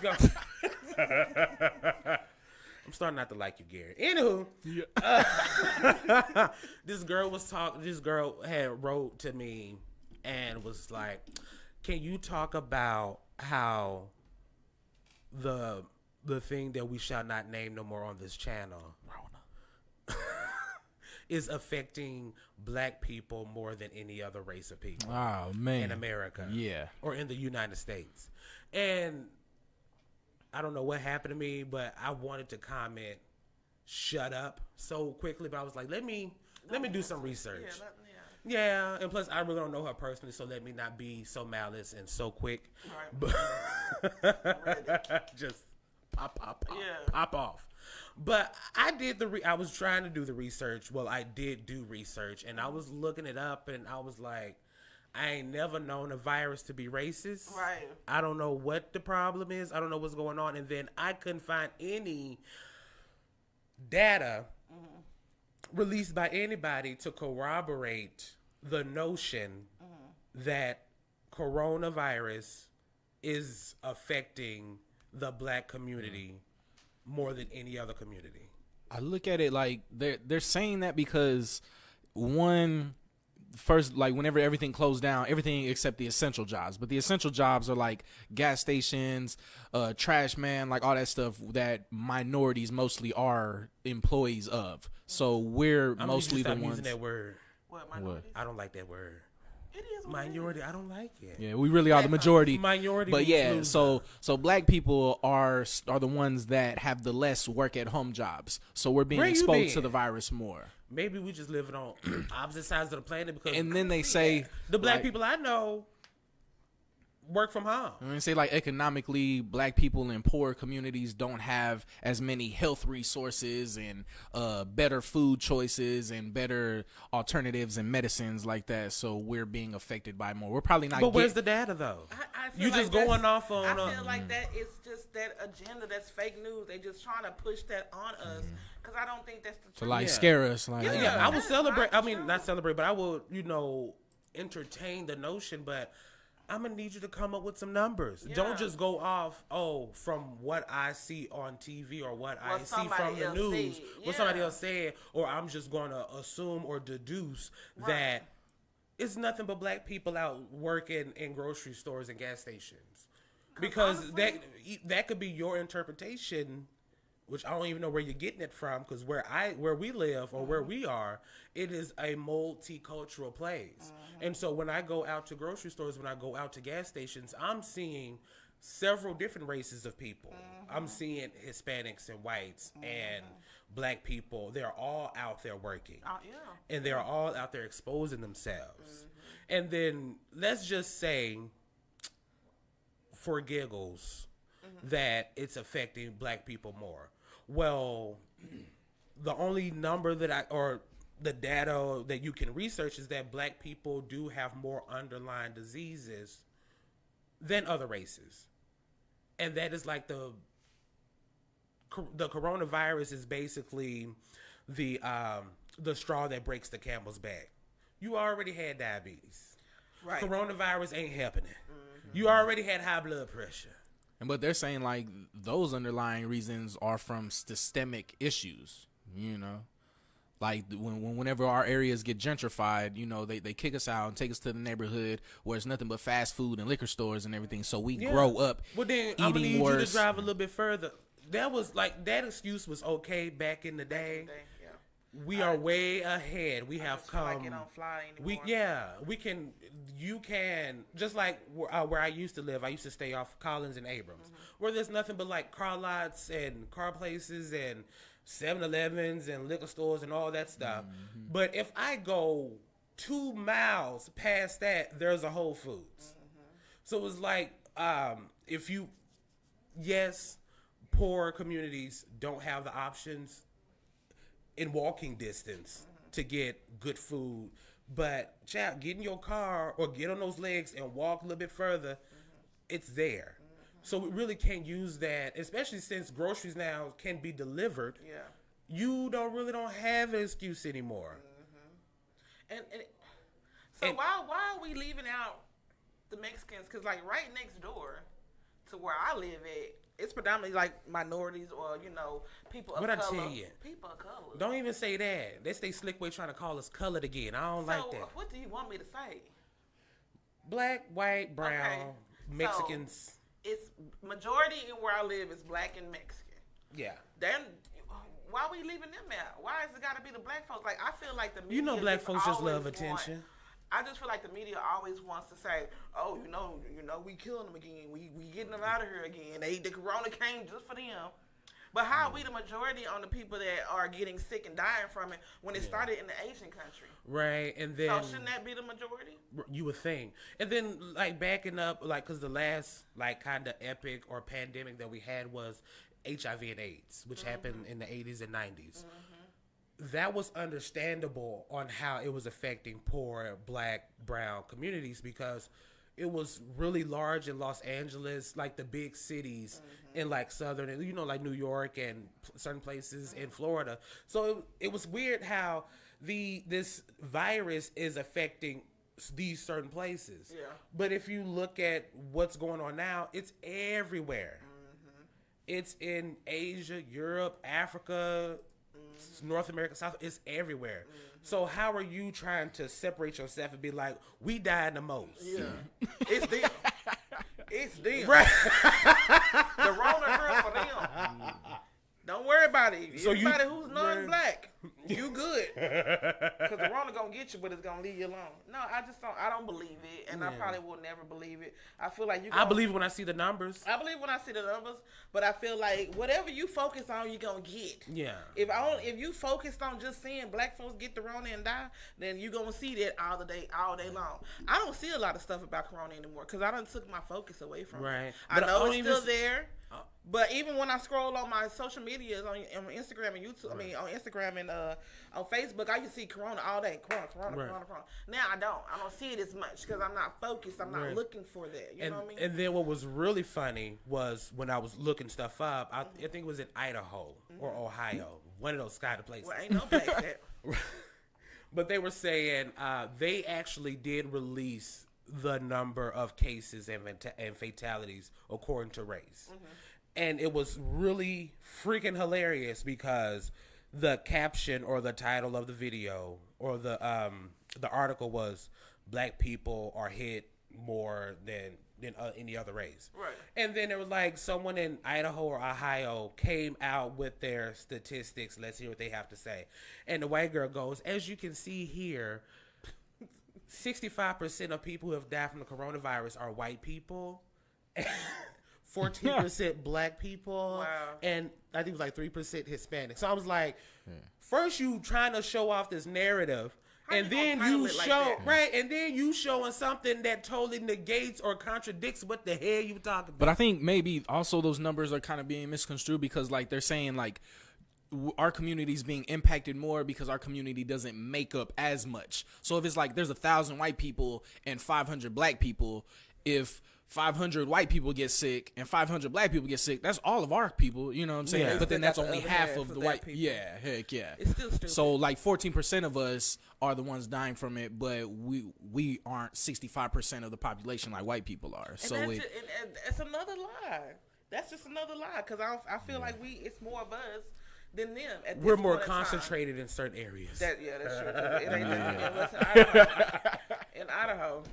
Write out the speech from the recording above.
I'm starting not to like you, Gary. Anywho, this girl was talking. This girl had wrote to me and was like, "Can you talk about how the the thing that we shall not name no more on this channel is affecting black people more than any other race of people Oh man, in America, yeah. or in the United States?" And I don't know what happened to me, but I wanted to comment, "Shut up," so quickly. But I was like, let me do some research. Yeah, and plus I really don't know her personally, so let me not be so malice and so quick. Right. But just pop off. But I did I was trying to do the research. Well, I did do research, and I was looking it up, and I was like, I ain't never known a virus to be racist. Right. I don't know what the problem is. I don't know what's going on. And then I couldn't find any data released by anybody to corroborate the notion that coronavirus is affecting the black community more than any other community. I look at it like they're saying that because one first, like whenever everything closed down, everything except the essential jobs, but the essential jobs are like gas stations, trash man, like all that stuff that minorities mostly are employees of. So we're mostly the ones using that word. What, minorities? I don't like that word. It is Minority. I don't like it. Yeah, we really are the majority. Minority. But yeah, means so black people are the ones that have the less work at home jobs. So we're being Where you exposed to been? the virus more. maybe we just living on opposite sides of the planet because And then they say the black like, people I know work from home. I mean, say like economically, black people in poor communities don't have as many health resources and better food choices and better alternatives and medicines like that. So we're being affected by more. We're probably not. But where's the data though? I feel You like just going that's- off on. I feel like that it's just that agenda that's fake news. They just trying to push that on us because I don't think that's the to truth. like Yeah. scare us. Like Yeah, I will That's celebrate. not I mean, true. not celebrate, but I will, entertain the notion. But I'm gonna need you to come up with some numbers. Yeah. Don't just go off, from what I see on TV or what I see from somebody the else news, said. what somebody Yeah. else said, or I'm just gonna assume or deduce that it's nothing but black people out working in grocery stores and gas stations. Because honestly- that could be your interpretation, which I don't even know where you're getting it from. Because where we live or where we are, it is a multicultural place. And so when I go out to grocery stores, when I go out to gas stations, I'm seeing several different races of people. I'm seeing Hispanics and whites and black people. They're all out there working. Yeah. And they're all out there exposing themselves. And then let's just say, for giggles, that it's affecting black people more. Well, the only number or the data that you can research is that black people do have more underlying diseases than other races. And that is like the coronavirus is basically the straw that breaks the camel's back. You already had diabetes. Right. Coronavirus ain't helping it. You already had high blood pressure. but they're saying like those underlying reasons are from systemic issues. Like whenever our areas get gentrified, they kick us out and take us to the neighborhood where it's nothing but fast food and liquor stores and everything. So we grow up Well, then I'm gonna eating need you worse. to drive a little bit further. That excuse was okay back in the day. Yeah. We are way ahead. We have just feel come. like it don't fly anymore. We can. You can just like where I used to live. I used to stay off Collins and Abrams, where there's nothing but like car lots and car places and 7-Elevens and liquor stores and all that stuff. But if I go 2 miles past that, there's a Whole Foods. So it's like yes, poor communities don't have the options in walking distance to get good food. But, child, get in your car or get on those legs and walk a little bit further, it's there. So we really can't use that, especially since groceries now can be delivered. Yeah. You don't have an excuse anymore. So why are we leaving out the Mexicans? Because like right next door to where I live at, it's predominantly like minorities or people of What I color. tell you? People of color. Don't even say that. They stay slick way trying to call us colored again. I don't like that. What do you want me to say? Black, white, brown, Okay. Mexicans. It's majority in where I live is black and Mexican. Yeah. Then why we leaving them out? Why has it got to be the black folks? Like I feel like the media Black folks just love always attention. I just feel like the media always wants to say, "Oh, we killing them again. We getting them out of here again. The corona came just for them." But how are we the majority on the people that are getting sick and dying from it when it started in the Asian country? Right, and then So shouldn't that be the majority? you would think, and then like backing up, like because the last like kind of epic or pandemic that we had was HIV and AIDS, which happened in the 80s and 90s. That was understandable on how it was affecting poor Black, brown communities because it was really large in Los Angeles, like the big cities in like southern, like New York and certain places in Florida. So it was weird how this virus is affecting these certain places. Yeah. But if you look at what's going on now, it's everywhere. It's in Asia, Europe, Africa, North America, South. It's everywhere. So how are you trying to separate yourself and be like, we died the most? Yeah, it's them. It's them. Right. The Rona hurt for them. Don't worry about it. So Everybody who's non-black, you good. Because the Rona gonna get you, but it's gonna leave you alone. No, I don't believe it, and I probably will never believe it. I feel like I believe when I see the numbers. I believe when I see the numbers, but I feel like whatever you focus on, you're gonna get. Yeah. If you focused on just seeing black folks get the Rona and die, then you're gonna see that all day long. I don't see a lot of stuff about Corona anymore because I done took my focus away from it. Right. I But know I it's don't still even there. But even when I scroll on my social medias on Instagram and YouTube, on Instagram and on Facebook, I can see Corona all day. Corona. Now I don't see it as much because I'm not focused. I'm not looking for that. You know what I mean? And then what was really funny was when I was looking stuff up, I think it was in Idaho or Ohio, one of those kind of places. Well, ain't no place that. But they were saying they actually did release the number of cases and fatalities according to race. And it was really freaking hilarious because the caption or the title of the video or the article was "Black people are hit more than any other race." Right. And then there was like someone in Idaho or Ohio came out with their statistics. Let's hear what they have to say. And the white girl goes, "As you can see here, 65% of people who have died from the coronavirus are white people." 14% black people, Wow. and I think it was like 3% Hispanic. So I was like, first you trying to show off this narrative, How and you gonna then title you it like show that? right, and then you showing something that totally negates or contradicts what the hell you talking about. But I think maybe also those numbers are kind of being misconstrued because like they're saying like our community is being impacted more because our community doesn't make up as much. So if it's like there's 1,000 white people and 500 black people, if 500 white people get sick and 500 black people get sick, that's all of our people, you know what I'm saying? Yeah. But then that's That's the only other half half of of the that white people. Yeah, heck yeah. It's still stupid. So like 14% of us are the ones dying from it, but we aren't 65% of the population like white people are. And So that's it, and it's another lie. That's just another lie because I feel like it's more of us than them. At We're this more point in time. concentrated in certain areas. That's true. It ain't in Idaho. In Idaho,